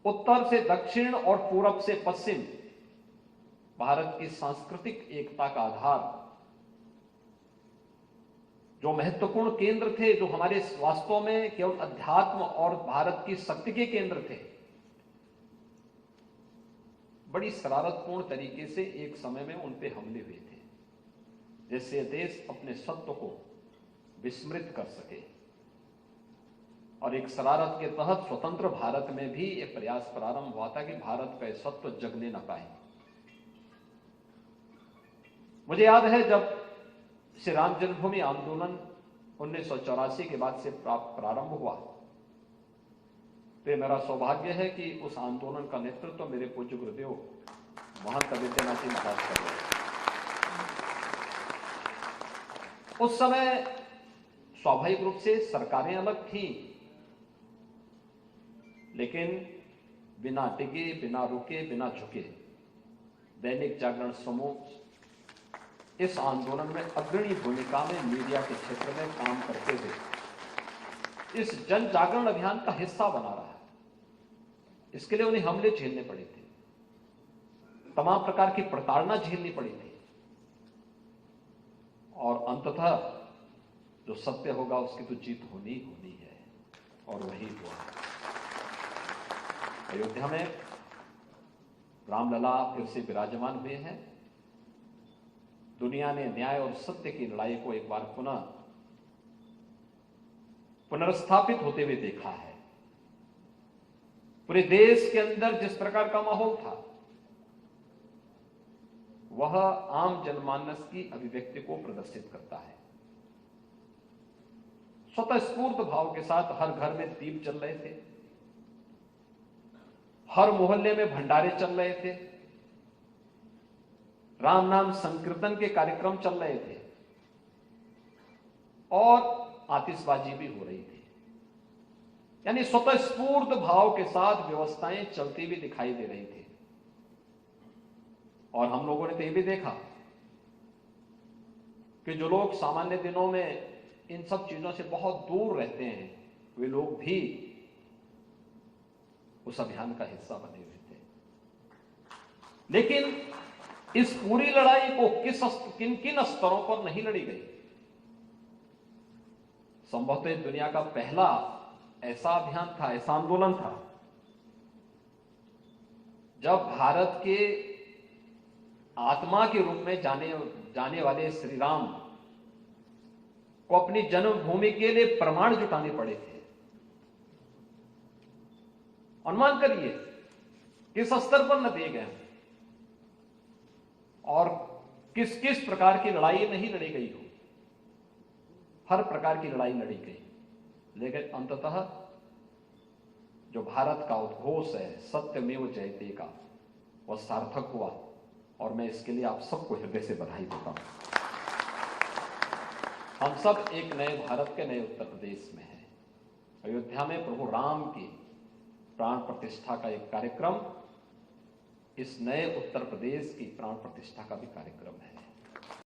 उत्तर से दक्षिण और पूरब से पश्चिम भारत की सांस्कृतिक एकता का आधार, जो महत्वपूर्ण केंद्र थे, जो हमारे वास्तव में केवल अध्यात्म और भारत की शक्ति के केंद्र थे, बड़ी शरारतपूर्ण तरीके से एक समय में उन पे हमले हुए थे, जिससे देश अपने सत्व को विस्मृत कर सके। और एक शरारत के तहत स्वतंत्र भारत में भी एक प्रयास प्रारंभ हुआ था कि भारत का सत्व जगने न पाए। मुझे याद है जब श्री राम जन्मभूमि आंदोलन 1984 के बाद से प्रारंभ हुआ, तो मेरा सौभाग्य है कि उस आंदोलन का नेतृत्व मेरे पूज्य गुरुदेव महंत विद्यानाथ जी महाराज कर रहे थे। उस समय स्वाभाविक रूप से सरकारें अलग थीं, लेकिन बिना टिके, बिना रुके, बिना झुके दैनिक जागरण समूह इस आंदोलन में अग्रणी भूमिका में मीडिया के क्षेत्र में काम करते हुए इस जन जागरण अभियान का हिस्सा बना रहा है। इसके लिए उन्हें हमले झेलने पड़े थे, तमाम प्रकार की प्रताड़ना झेलनी पड़ी थी, और अंततः जो सत्य होगा उसकी तो जीत होनी होनी है, और वही हुआ। अयोध्या में रामलला फिर से विराजमान हुए हैं। दुनिया ने न्याय और सत्य की लड़ाई को एक बार पुनर्स्थापित होते हुए देखा है। पूरे देश के अंदर जिस प्रकार का माहौल था, वह आम जनमानस की अभिव्यक्ति को प्रदर्शित करता है। स्वतःस्फूर्त भाव के साथ हर घर में दीप जल रहे थे, हर मोहल्ले में भंडारे चल रहे थे, राम नाम संकीर्तन के कार्यक्रम चल रहे थे, और आतिशबाजी भी हो रही थी। यानी स्वतःस्फूर्त भाव के साथ व्यवस्थाएं चलती हुई दिखाई दे रही थी। और हम लोगों ने तो यह भी देखा कि जो लोग सामान्य दिनों में इन सब चीजों से बहुत दूर रहते हैं, वे लोग भी उस अभियान का हिस्सा बने हुए थे। लेकिन इस पूरी लड़ाई को किन किन स्तरों पर नहीं लड़ी गई। संभवतः दुनिया का पहला ऐसा अभियान था, ऐसा आंदोलन था, जब भारत के आत्मा के रूप में जाने वाले श्री राम को अपनी जन्मभूमि के लिए प्रमाण जुटाने पड़े थे। अनुमान करिए किस स्तर पर न दिए गए और किस किस प्रकार की लड़ाई नहीं लड़ी गई हो। हर प्रकार की लड़ाई लड़ी गई, लेकिन अंततः जो भारत का उद्घोष है सत्यमेव जयते का, वह सार्थक हुआ, और मैं इसके लिए आप सबको हृदय से बधाई देता हूं। हम सब एक नए भारत के नए उत्तर प्रदेश में हैं। अयोध्या में प्रभु राम की प्राण प्रतिष्ठा का एक कार्यक्रम, इस नए उत्तर प्रदेश की प्राण प्रतिष्ठा का भी कार्यक्रम है।